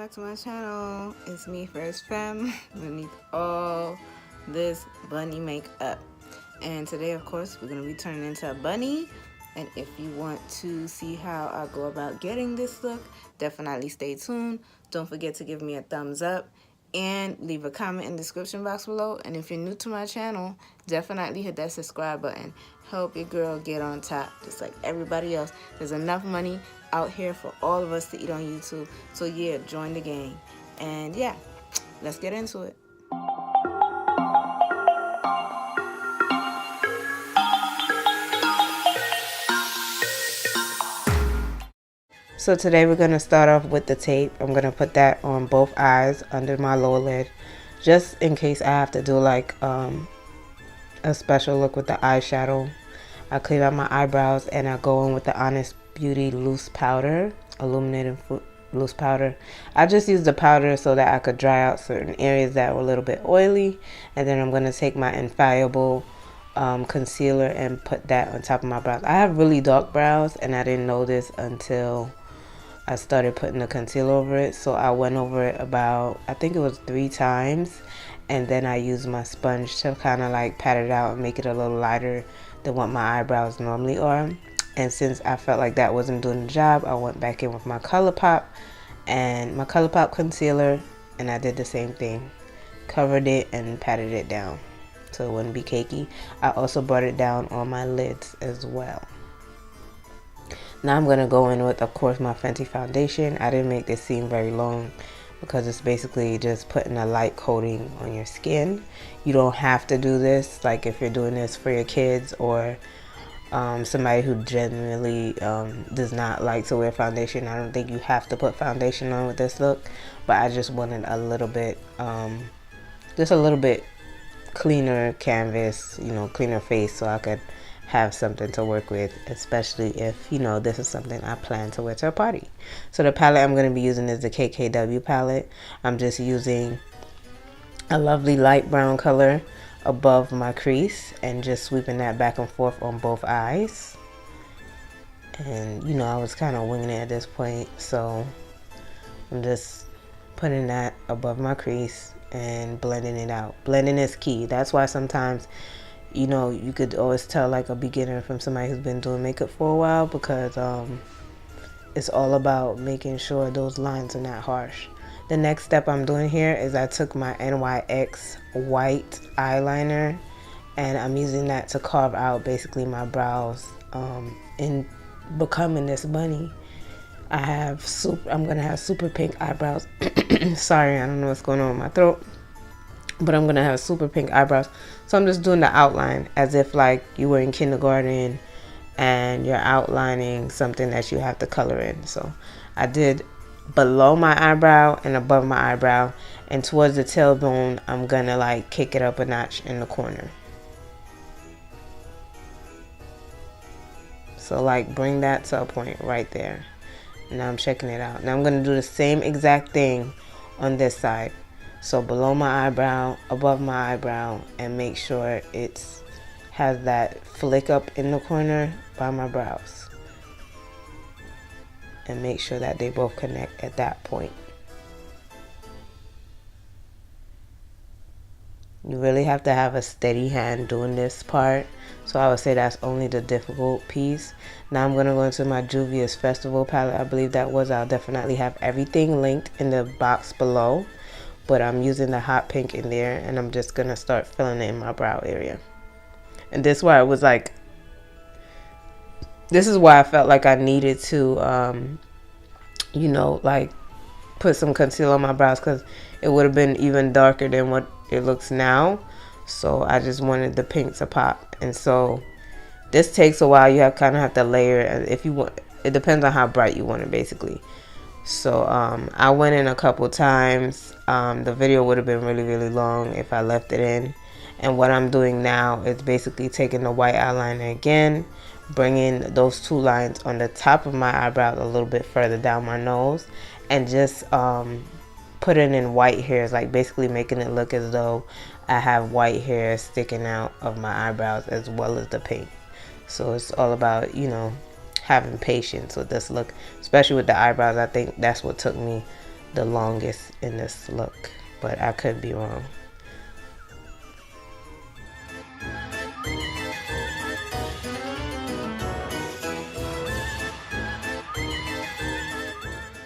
back to my channel. It's me, Fiers Femme, beneath all this bunny makeup. And today, of course, we're going to be turning into a bunny. And if you want to see how I go about getting this look, definitely stay tuned. Don't forget to give me a thumbs up and leave a comment in the description box below. And if you're new to my channel, definitely hit that subscribe button. Help your girl get on top, just like everybody else. There's enough money out here for all of us to eat on YouTube. So yeah, join the gang. And yeah, let's get into it. So today we're going to start off with the tape. I'm going to put that on both eyes under my lower lid, just in case I have to do like a special look with the eyeshadow. I clean out my eyebrows and I go in with the Honest Beauty loose powder, illuminated loose powder. I just used the powder so that I could dry out certain areas that were a little bit oily, and then I'm going to take my infallible concealer and put that on top of my brows. I have really dark brows and I didn't know this until I started putting the concealer over it. So I went over it about, I think it was 3 times, and then I used my sponge to kind of like pat it out and make it a little lighter than what my eyebrows normally are. And since I felt like that wasn't doing the job, I went back in with my ColourPop and my ColourPop concealer, and I did the same thing, covered it and patted it down so it wouldn't be cakey. I also brought it down on my lids as well. Now I'm going to go in with, of course, my Fenty foundation. I didn't make this seem very long because it's basically just putting a light coating on your skin. You don't have to do this, like if you're doing this for your kids or somebody who genuinely does not like to wear foundation. I don't think you have to put foundation on with this look, but I just wanted a little bit, just a little bit cleaner canvas, you know, cleaner face, so I could have something to work with, especially if, you know, this is something I plan to wear to a party. So the palette I'm going to be using is the KKW palette. I'm just using a lovely light brown color above my crease and just sweeping that back and forth on both eyes. And you know, I was kind of winging it at this point, so I'm just putting that above my crease and blending it out. Blending is key. That's why sometimes, you know, you could always tell like a beginner from somebody who's been doing makeup for a while, because it's all about making sure those lines are not harsh. The next step I'm doing here is I took my NYX white eyeliner and I'm using that to carve out basically my brows in becoming this bunny. I'm gonna have super pink eyebrows. Sorry, I don't know what's going on with my throat, but I'm gonna have super pink eyebrows. So I'm just doing the outline as if like you were in kindergarten and you're outlining something that you have to color in. So I did below my eyebrow and above my eyebrow, and towards the tailbone I'm gonna like kick it up a notch in the corner. So like bring that to a point right there. Now I'm checking it out. Now I'm gonna do the same exact thing on this side. So below my eyebrow, above my eyebrow, and make sure it's has that flick up in the corner by my brows. And make sure that they both connect at that point. You really have to have a steady hand doing this part. So I would say that's only the difficult piece. Now I'm going to go into my Juvia's Festival palette. I believe that was. I'll definitely have everything linked in the box below. But I'm using the hot pink in there, and I'm just going to start filling it in my brow area. And this is why it was like, this is why I felt like I needed to, you know, like put some concealer on my brows, because it would have been even darker than what it looks now. So I just wanted the pink to pop. And so this takes a while. You kind of have to layer it. If you want, it depends on how bright you want it basically. So I went in a couple times. The video would have been really long if I left it in. And what I'm doing now is basically taking the white eyeliner again, bringing those 2 lines on the top of my eyebrow a little bit further down my nose, and just putting in white hairs, like basically making it look as though I have white hair sticking out of my eyebrows as well as the pink. So it's all about, you know, having patience with this look, especially with the eyebrows. I think that's what took me the longest in this look, but I could be wrong.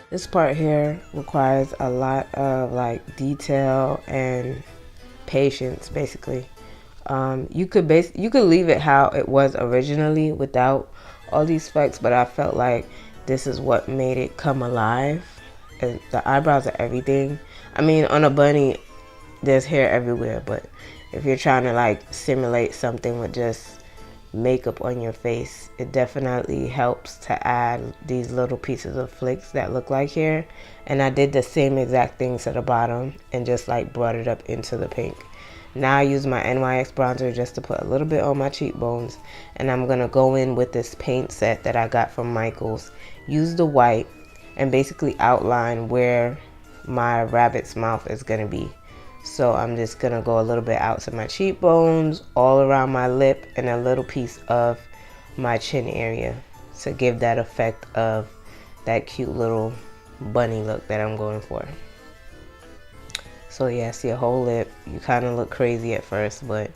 This part here requires a lot of like detail and patience, basically. You could leave it how it was originally without all these flecks, but I felt like this is what made it come alive. And the eyebrows are everything. I mean, on a bunny, there's hair everywhere, but if you're trying to like simulate something with just makeup on your face, it definitely helps to add these little pieces of flicks that look like hair. And I did the same exact thing to the bottom and just like brought it up into the pink. Now I use my NYX bronzer just to put a little bit on my cheekbones, and I'm gonna go in with this paint set that I got from Micheals, use the white, and basically outline where my rabbit's mouth is gonna be. So I'm just gonna go a little bit out to my cheekbones, all around my lip, and a little piece of my chin area to give that effect of that cute little bunny look that I'm going for. So yeah, see a whole lip. You kind of look crazy at first, but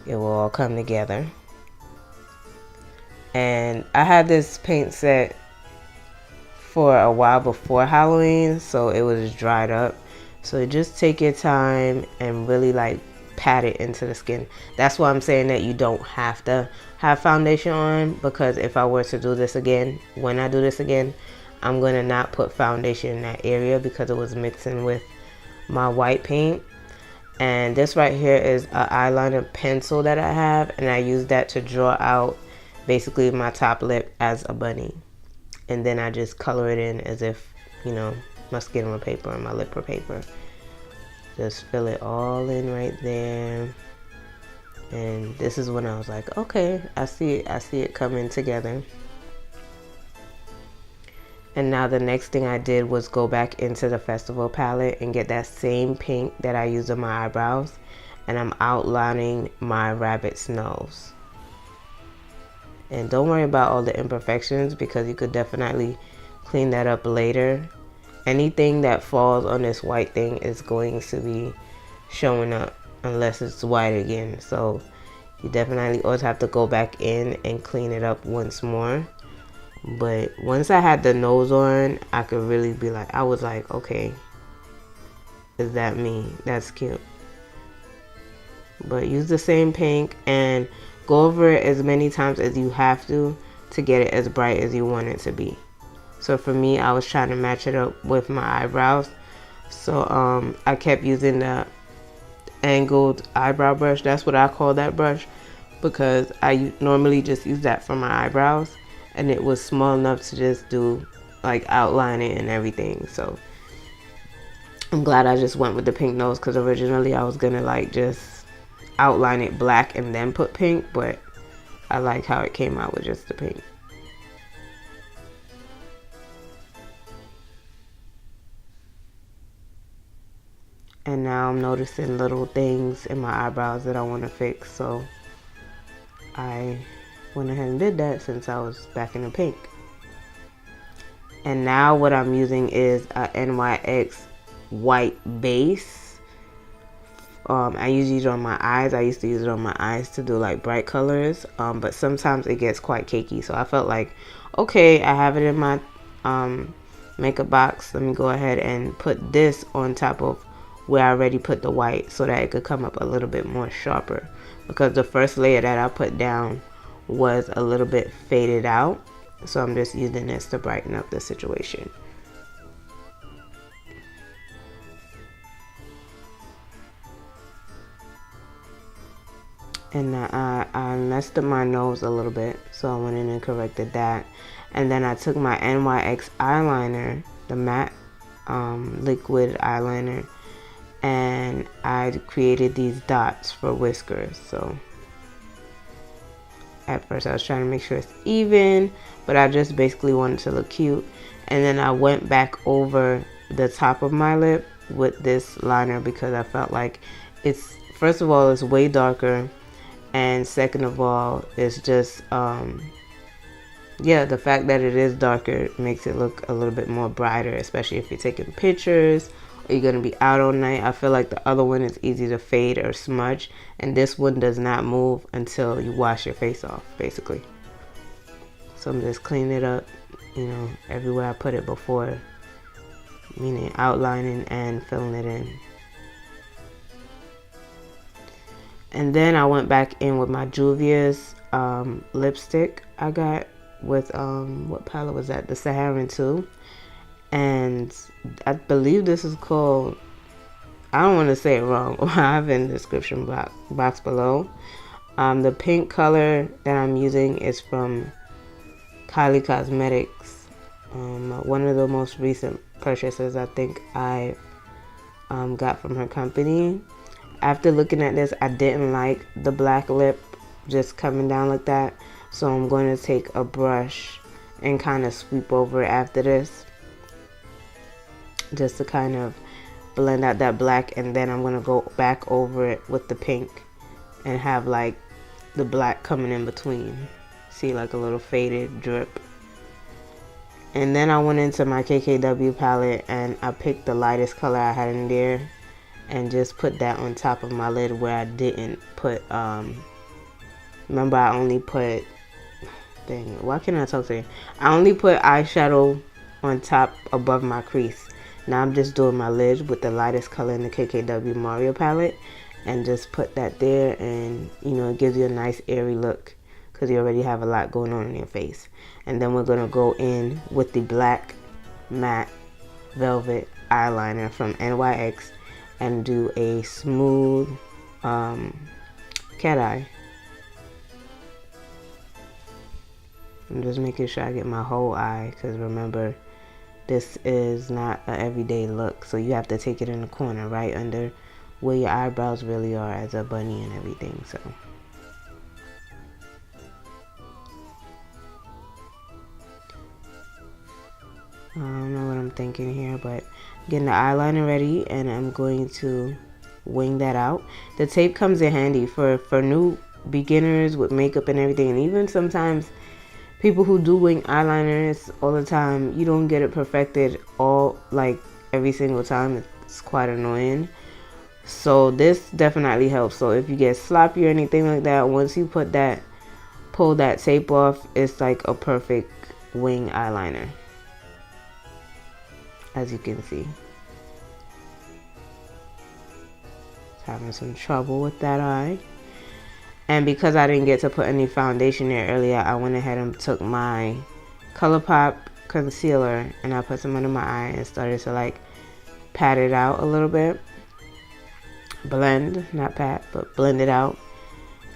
it will all come together. And I had this paint set for a while before Halloween, so it was dried up. So just take your time and really like pat it into the skin. That's why I'm saying that you don't have to have foundation on, because if I were to do this again, when I do this again, I'm gonna not put foundation in that area because it was mixing with my white paint. And this right here is an eyeliner pencil that I have, and I use that to draw out basically my top lip as a bunny, and then I just color it in as if, you know, my skin were paper and my lip were paper. Just fill it all in right there. And this is when I was like, okay, I see it coming together. And now the next thing I did was go back into the festival palette and get that same pink that I used on my eyebrows, and I'm outlining my rabbit's nose. And don't worry about all the imperfections, because you could definitely clean that up later. Anything that falls on this white thing is going to be showing up unless it's white again. So you definitely always have to go back in and clean it up once more. But once I had the nose on, I could really be like, I was like, okay, is that me? That's cute. But use the same pink and go over it as many times as you have to get it as bright as you want it to be. So for me, I was trying to match it up with my eyebrows. So I kept using the angled eyebrow brush. That's what I call that brush, because I normally just use that for my eyebrows, and it was small enough to just do like outline it and everything. So I'm glad I just went with the pink nose, because originally I was gonna like just outline it black and then put pink, but I like how it came out with just the pink. And now I'm noticing little things in my eyebrows that I want to fix, so I went ahead and did that since I was back in the pink. And now what I'm using is a NYX white base. I usually use it on my eyes. I used to use it on my eyes to do like bright colors, but sometimes it gets quite cakey. So I felt like, okay, I have it in my makeup box. Let me go ahead and put this on top of where I already put the white, so that it could come up a little bit more sharper, because the first layer that I put down was a little bit faded out. So I'm just using this to brighten up the situation. And I messed up my nose a little bit, so I went in and corrected that. And then I took my NYX eyeliner, the matte liquid eyeliner, and I created these dots for whiskers. So at first I was trying to make sure it's even, but I just basically wanted to look cute. And then I went back over the top of my lip with this liner, because I felt like it's, first of all, it's way darker, and second of all, it's just yeah, the fact that it is darker makes it look a little bit more brighter, especially if you're taking pictures or you're gonna be out all night. I feel like the other one is easy to fade or smudge, and this one does not move until you wash your face off, basically. So I'm just cleaning it up, you know, everywhere I put it before, meaning outlining and filling it in. And then I went back in with my Juvia's lipstick I got with what palette was that? The Saharan 2. And I believe this is called, I don't want to say it wrong, I have it in the description box below. The pink color that I'm using is from KYLIE Cosmetics. One of the most recent purchases I think I got from her company. After looking at this, I didn't like the black lip just coming down like that. So I'm going to take a brush and kind of sweep over it after this, just to kind of blend out that black. And then I'm going to go back over it with the pink and have like the black coming in between. See, like a little faded drip. And then I went into my KKW palette and I picked the lightest color I had in there and just put that on top of my lid where I didn't put, remember I only put, dang, why can't I talk to you? I only put eyeshadow on top above my crease. Now I'm just doing my lid with the lightest color in the KKWmARIO palette and just put that there, and you know, it gives you a nice airy look because you already have a lot going on in your face. And then we're going to go in with the black matte velvet eyeliner from NYX and do a smooth cat eye. I'm just making sure I get my whole eye, because remember, this is not an everyday look, so you have to take it in the corner right under where your eyebrows really are as a bunny and everything. So I don't know what I'm thinking here, but getting the eyeliner ready, and I'm going to wing that out. The tape comes in handy for new beginners with makeup and everything, and even sometimes people who do wing eyeliners all the time, you don't get it perfected all, like, every single time. It's quite annoying. So this definitely helps. So if you get sloppy or anything like that, once you pull that tape off, it's like a perfect wing eyeliner, as you can see. Having some trouble with that eye. And because I didn't get to put any foundation there earlier, I went ahead and took my ColourPop concealer and I put some under my eye and started to like pat it out a little bit. Blend, not pat, but blend it out.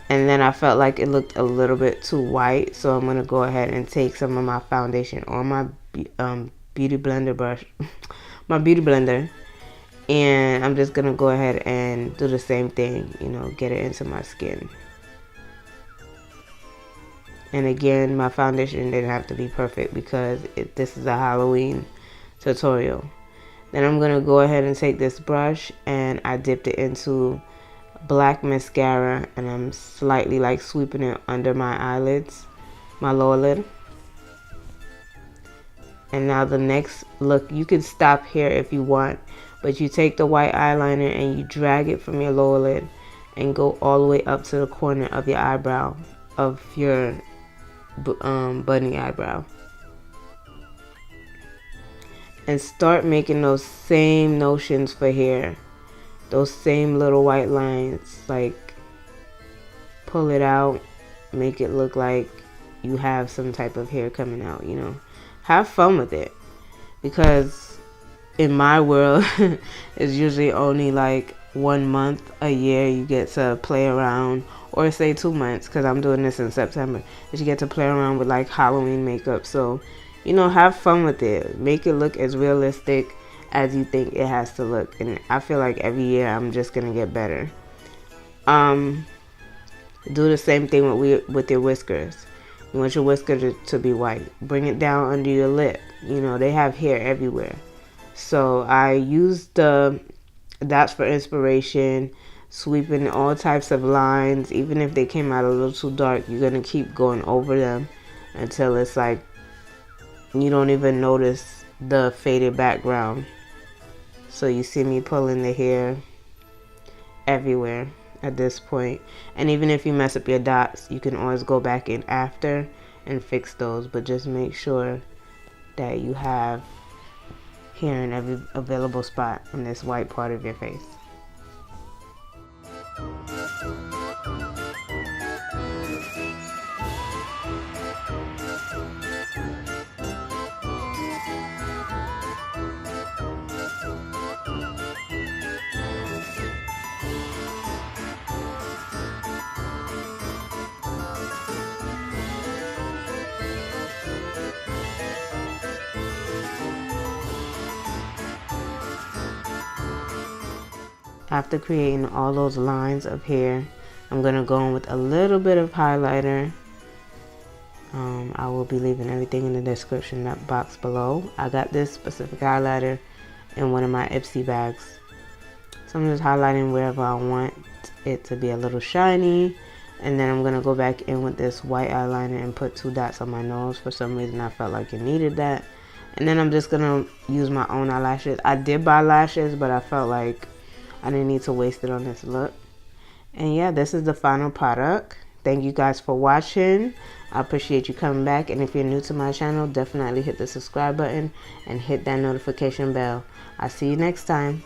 And then I felt like it looked a little bit too white, so I'm going to go ahead and take some of my foundation on my beauty blender brush, my beauty blender. And I'm just going to go ahead and do the same thing, you know, get it into my skin. And again, my foundation didn't have to be perfect because this is a Halloween tutorial. Then I'm going to go ahead and take this brush and I dipped it into black mascara and I'm slightly like sweeping it under my eyelids, my lower lid. And now the next look, you can stop here if you want, but you take the white eyeliner and you drag it from your lower lid and go all the way up to the corner of your eyebrow, of your bunny eyebrow, and start making those same notions for hair, those same little white lines. Like, pull it out, make it look like you have some type of hair coming out, you know. Have fun with it, because in my world it's usually only like 1 month a year you get to play around, or say 2 months, because I'm doing this in September, that you get to play around with like Halloween makeup. So, you know, have fun with it. Make it look as realistic as you think it has to look. And I feel like every year I'm just gonna get better. Do the same thing with your whiskers. You want your whiskers to be white. Bring it down under your lip. You know, they have hair everywhere. So I used the dots for inspiration, sweeping all types of lines. Even if they came out a little too dark, you're going to keep going over them until it's like you don't even notice the faded background. So you see me pulling the hair everywhere at this point. And even if you mess up your dots, you can always go back in after and fix those, but just make sure that you have hair in every available spot in this white part of your face. After creating all those lines of hair, I'm going to go in with a little bit of highlighter. I will be leaving everything in the description box below. I got this specific highlighter in one of my Ipsy bags. So I'm just highlighting wherever I want it to be a little shiny. And then I'm going to go back in with this white eyeliner and put 2 dots on my nose. For some reason I felt like it needed that. And then I'm just going to use my own eyelashes. I did buy lashes, but I felt like I didn't need to waste it on this look. And yeah, this is the final product. Thank you guys for watching. I appreciate you coming back. And if you're new to my channel, definitely hit the subscribe button and hit that notification bell. I'll see you next time.